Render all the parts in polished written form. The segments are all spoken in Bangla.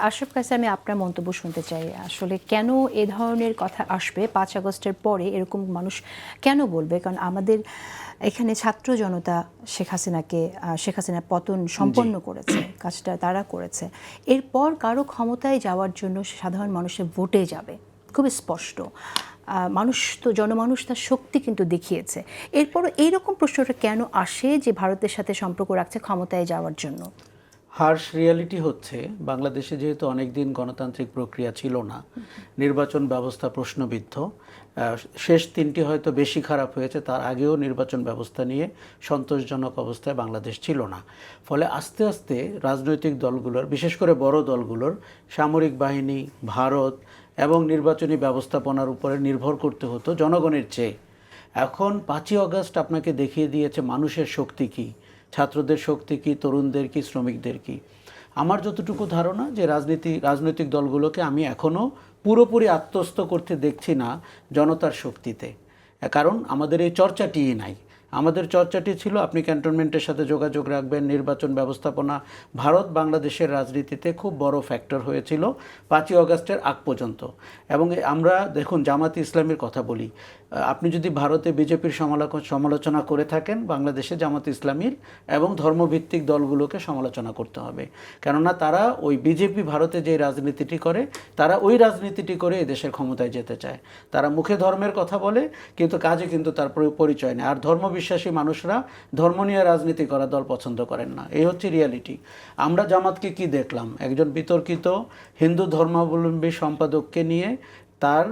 আশরাফ কাছে আমি আপনার মন্তব্য শুনতে চাই। আসলে কেন এ ধরনের কথা আসবে ৫ আগস্টের পরে এরকম মানুষ কেন বলবে? কারণ আমাদের এখানে ছাত্র জনতা শেখ হাসিনার পতন জি। সম্পন্ন করেছে, কাজটা তারা করেছে। এরপর কারো ক্ষমতায় যাওয়ার জন্য সাধারণ মানুষের ভোটে যাবে, খুবই স্পষ্ট। মানুষ তো জনমানুষ তার শক্তি কিন্তু দেখিয়েছে। এরপরও এইরকম প্রশ্নটা কেন আসে যে ভারতের সাথে সম্পর্ক রাখছে ক্ষমতায় যাওয়ার জন্য? হার্শ রিয়ালিটি হচ্ছে বাংলাদেশে যেহেতু অনেক দিন গণতান্ত্রিক প্রক্রিয়া ছিল না, নির্বাচন ব্যবস্থা প্রশ্নবিদ্ধ, শেষ তিনটি হয়তো বেশি খারাপ হয়েছে, তার আগেও নির্বাচন ব্যবস্থা নিয়ে সন্তোষজনক অবস্থায় বাংলাদেশ ছিল না। ফলে আস্তে আস্তে রাজনৈতিক দলগুলোর, বিশেষ করে বড় দলগুলোর সামরিক বাহিনী, ভারত এবং নির্বাচনী ব্যবস্থাপনার উপরে নির্ভর করতে হতো জনগণের চেয়ে। এখন ৫ই আগস্ট আপনাকে দেখিয়ে দিয়েছে মানুষের শক্তি কী, ছাত্রদের শক্তি কী, তরুণদের কী, শ্রমিকদের কী। আমার যতটুকু ধারণা যে রাজনৈতিক দলগুলোকে আমি এখনও পুরোপুরি আত্মস্থ করতে দেখছি না জনতার শক্তিতে। কারণ আমাদের এই চর্চাটিই নাই। আমাদের চর্চাটি ছিল আপনি ক্যান্টনমেন্টের সাথে যোগাযোগ রাখবেন, নির্বাচন ব্যবস্থাপনা। ভারত বাংলাদেশের রাজনীতিতে খুব বড় ফ্যাক্টর হয়েছিল ৫ই আগস্টের আগ পর্যন্ত। এবং আমরা দেখুন জামাতে ইসলামীর কথা বলি, আপনি যদি ভারতে বিজেপির সমালোচনা করে থাকেন, বাংলাদেশে জামাতে ইসলামীর এবং ধর্মভিত্তিক দলগুলোকে সমালোচনা করতে হবে। কেননা তারা ওই বিজেপি ভারতে যে রাজনীতিটি করে, তারা ওই রাজনীতিটি করে এদেশের ক্ষমতায় যেতে চায়। তারা মুখে ধর্মের কথা বলে কিন্তু কাজে কিন্তু তার পরিচয় নেই। আর ধর্মবিশ্বাসী মানুষরা ধর্ম নিয়ে রাজনীতি করা দল পছন্দ করেন না। এই হচ্ছে রিয়ালিটি। আমরা জামাতকে কি দেখলাম? একজন বিতর্কিত হিন্দু ধর্মাবলম্বী সম্পাদককে নিয়ে তার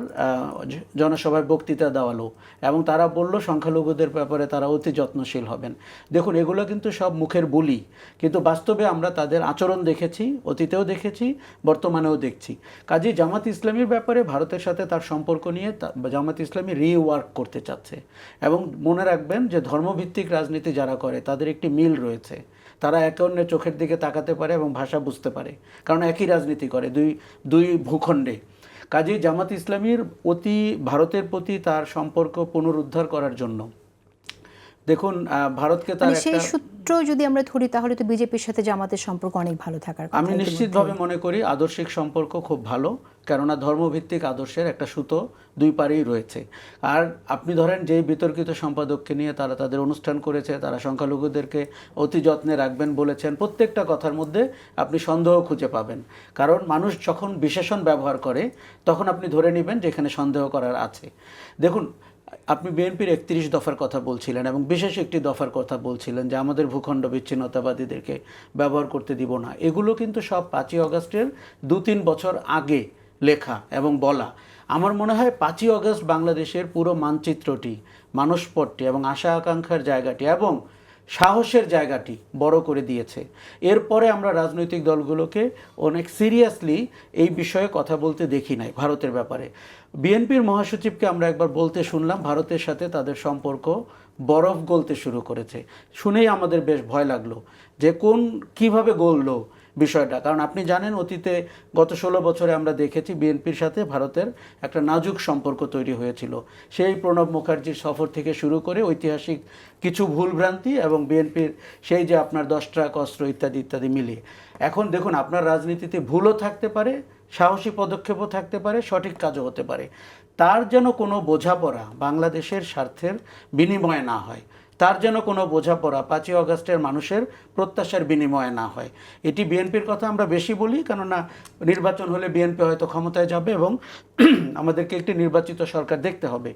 জনসভায় বক্তৃতা দেওয়ালো এবং তারা বলল সংখ্যালঘুদের ব্যাপারে তারা অতি যত্নশীল হবেন। দেখুন, এগুলো কিন্তু সব মুখের বুলি, কিন্তু বাস্তবে আমরা তাদের আচরণ দেখেছি, অতীতেও দেখেছি, বর্তমানেও দেখছি। কাজেই জামাত ইসলামীর ব্যাপারে ভারতের সাথে তার সম্পর্ক নিয়ে জামাত ইসলামী রিওয়ার্ক করতে চাচ্ছে। এবং মনে রাখবেন যে ধর্মভিত্তিক রাজনীতি যারা করে তাদের একটি মিল রয়েছে। তারা একে অন্যের চোখের দিকে তাকাতে পারে এবং ভাষা বুঝতে পারে, কারণ একই রাজনীতি করে দুই ভূখণ্ডে। কাজেই জামাত ইসলামীর ভারতের প্রতি তার সম্পর্ক পুনরুদ্ধার করার জন্য দেখুন ভারতকে তার সেই সূত্র যদি আমরা ধরি তাহলে তো বিজেপির সাথে জামাতের সম্পর্ক অনেক ভালো থাকার কথা। আমি নিশ্চিতভাবে মনে করি আদর্শিক সম্পর্ক খুব ভালো, কেননা ধর্মভিত্তিক আদর্শের একটা সুতো দুই পারেই রয়েছে। আর আপনি ধরেন যেই বিতর্কিত সম্পাদককে নিয়ে তারা তাদের অনুষ্ঠান করেছে, তারা সংখ্যালঘুদেরকে অতি যত্নে রাখবেন বলেছেন, প্রত্যেকটা কথার মধ্যে আপনি সন্দেহ খুঁজে পাবেন। কারণ মানুষ যখন বিশেষণ ব্যবহার করে তখন আপনি ধরে নেবেন যে এখানে সন্দেহ করার আছে। দেখুন, আপনি বিএনপির ৩১ দফার কথা বলছিলেন এবং বিশেষ একটি দফার কথা বলছিলেন যে আমাদের ভূখণ্ড বিচ্ছিন্নতাবাদীদেরকে ব্যবহার করতে দিব না। এগুলো কিন্তু সব ৫ই আগস্টের ২-৩ বছর আগে লেখা এবং বলা। আমার মনে হয় ৫ই আগস্ট বাংলাদেশের পুরো মানচিত্রটি, মানসপটটি এবং আশা আকাঙ্ক্ষার জায়গাটি এবং সাহসের জায়গাটি বড় করে দিয়েছে। এরপরে আমরা রাজনৈতিক দলগুলোকে অনেক সিরিয়াসলি এই বিষয়ে কথা বলতে দেখি নাই ভারতের ব্যাপারে। বিএনপির মহাসচিবকে আমরা একবার বলতে শুনলাম ভারতের সাথে তাদের সম্পর্ক বরফ গলতে শুরু করেছে। শুনেই আমাদের বেশ ভয় লাগলো যে কিভাবে গললো বিষয়টা। কারণ আপনি জানেন অতীতে গত ১৬ বছরে আমরা দেখেছি বিএনপির সাথে ভারতের একটা নাজুক সম্পর্ক তৈরি হয়েছিল। সেই প্রণব মুখার্জির সফর থেকে শুরু করে ঐতিহাসিক কিছু ভুলভ্রান্তি এবং বিএনপির সেই যে আপনার 10 ট্রাক অস্ত্র ইত্যাদি ইত্যাদি মিলিয়ে। এখন দেখুন, আপনার রাজনীতিতে ভুলও থাকতে পারে, সাহসী পদক্ষেপও থাকতে পারে, সঠিক কাজও হতে পারে। তার যেন কোনো বোঝাপড়া বাংলাদেশের স্বার্থের বিনিময়ে না হয়, তার যেন কোনো বোঝাপড়া ৫ই আগস্টের মানুষের প্রত্যাশার বিনিময়ে না হয়। এটি বিএনপির কথা আমরা বেশি বলি, কেননা নির্বাচন হলে বিএনপি হয়তো ক্ষমতায় যাবে এবং আমাদেরকে একটি নির্বাচিত সরকার দেখতে হবে।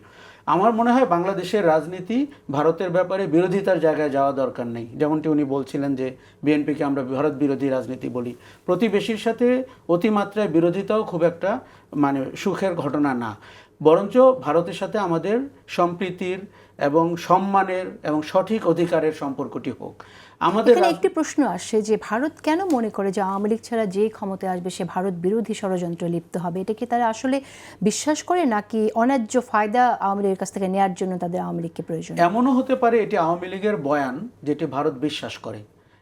আমার মনে হয় বাংলাদেশের রাজনীতি ভারতের ব্যাপারে বিরোধিতার জায়গায় যাওয়া দরকার নেই। যেমনটি উনি বলছিলেন যে বিএনপিকে আমরা ভারত বিরোধী রাজনীতি বলি। প্রতিবেশীর সাথে অতিমাত্রায় বিরোধিতাও খুব একটা সুখের ঘটনা না, বরঞ্চ ভারতের সাথে আমাদের সম্প্রীতির এবং সম্মানের এবং সঠিক অধিকারের সম্পর্কটি হোক। আমাদের একটি প্রশ্ন আসে যে ভারত কেন মনে করে যে আওয়ামী লীগ ছাড়া যে ক্ষমতায় আসবে সে ভারত বিরোধী ষড়যন্ত্রে লিপ্ত হবে? এটা কি তারা আসলে বিশ্বাস করে, নাকি অন্যায্য ফায়দা আওয়ামী লীগের কাছ থেকে নেওয়ার জন্য তাদের আওয়ামী লীগকে প্রয়োজন? এমনও হতে পারে এটি আওয়ামী লীগের বয়ান যেটি ভারত বিশ্বাস করে।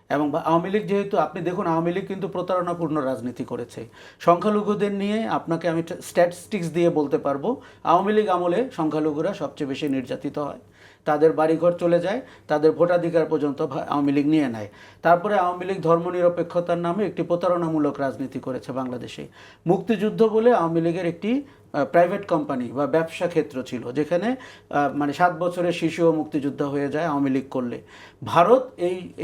এবং আওয়ামী লীগ যেহেতু, আপনি দেখুন আওয়ামী লীগ কিন্তু প্রতারণাপূর্ণ রাজনীতি করেছে সংখ্যালঘুদের নিয়ে। আপনাকে আমি স্ট্যাটিস্টিক্স দিয়ে বলতে পারবো আওয়ামী লীগ আমলে সংখ্যালঘুরা সবচেয়ে বেশি নির্যাতিত হয়, তাদের বাড়িঘর চলে যায়, তাদের ভোটাধিকার পর্যন্ত আওয়ামী লীগ নিয়ে নেয়। তারপরে আওয়ামী লীগ ধর্মনিরপেক্ষতার নামে একটি প্রতারণামূলক রাজনীতি করেছে বাংলাদেশে। মুক্তিযুদ্ধ বলে আওয়ামী লীগের একটি প্রাইভেট কোম্পানি বা ব্যবসা ক্ষেত্র ছিল, যেখানে মানে 7 বছরের শিশুও মুক্তিযোদ্ধা হয়ে যায় আওয়ামী লীগ করলে। ভারত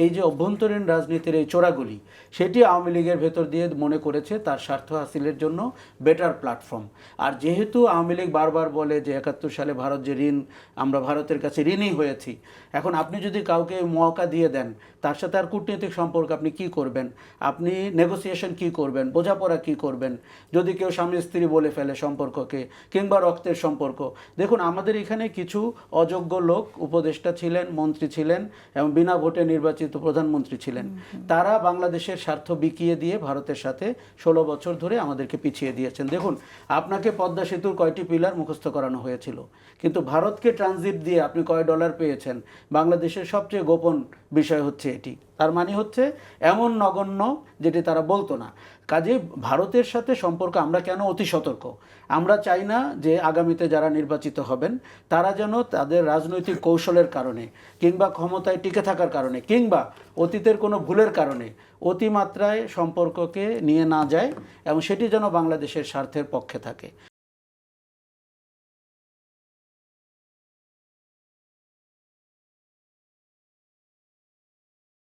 এই যে অভ্যন্তরীণ রাজনীতির এই চোরাগুলি, সেটি আওয়ামী লীগের ভেতর দিয়ে মনে করেছে তার স্বার্থ হাসিলের জন্য বেটার প্ল্যাটফর্ম। আর যেহেতু আওয়ামী লীগ বারবার বলে যে 71 সালে ভারত যে ঋণ, আমরা ভারতের কাছে ঋণী হয়েছি, এখন আপনি যদি কাউকে মৌকা দিয়ে দেন, তার সাথে আর কূটনৈতিক সম্পর্ক আপনি কি করবেন, আপনি নেগোসিয়েশন কি করবেন, বোঝাপড়া কি করবেন, যদি কেউ স্বামী স্ত্রী বলে ফেলে সম্পর্ককে, কিংবা রক্তের সম্পর্ক। দেখুন, আমাদের এখানে কিছু অযোগ্য লোক উপদেষ্টা ছিলেন, মন্ত্রী ছিলেন এবং বিনা ভোটে নির্বাচিত প্রধানমন্ত্রী ছিলেন। তারা বাংলাদেশের স্বার্থ বিকিয়ে দিয়ে ভারতের সাথে 16 বছর ধরে আমাদেরকে পিছিয়ে দিয়েছেন। দেখুন, আপনাকে পদ্মা সেতুর কয়টি পিলার মুখস্থ করানো হয়েছিল, কিন্তু ভারতকে ট্রানজিট দিয়ে আপনি কয় ডলার পেয়েছেন, বাংলাদেশের সবচেয়ে গোপন বিষয় হচ্ছে এটি। তার মানে হচ্ছে এমন নগণ্য যেটি তারা বলতো না। কাজে ভারতের সাথে সম্পর্ক আমরা কেন অতি সতর্ক। আমরা চাই না যে আগামীতে যারা নির্বাচিত হবেন তারা যেন তাদের রাজনৈতিক কৌশলের কারণে, কিংবা ক্ষমতায় টিকে থাকার কারণে, কিংবা অতীতের কোনো ভুলের কারণে অতিমাত্রায় সম্পর্ককে নিয়ে না যায়, এবং সেটি যেন বাংলাদেশের স্বার্থের পক্ষে থাকে।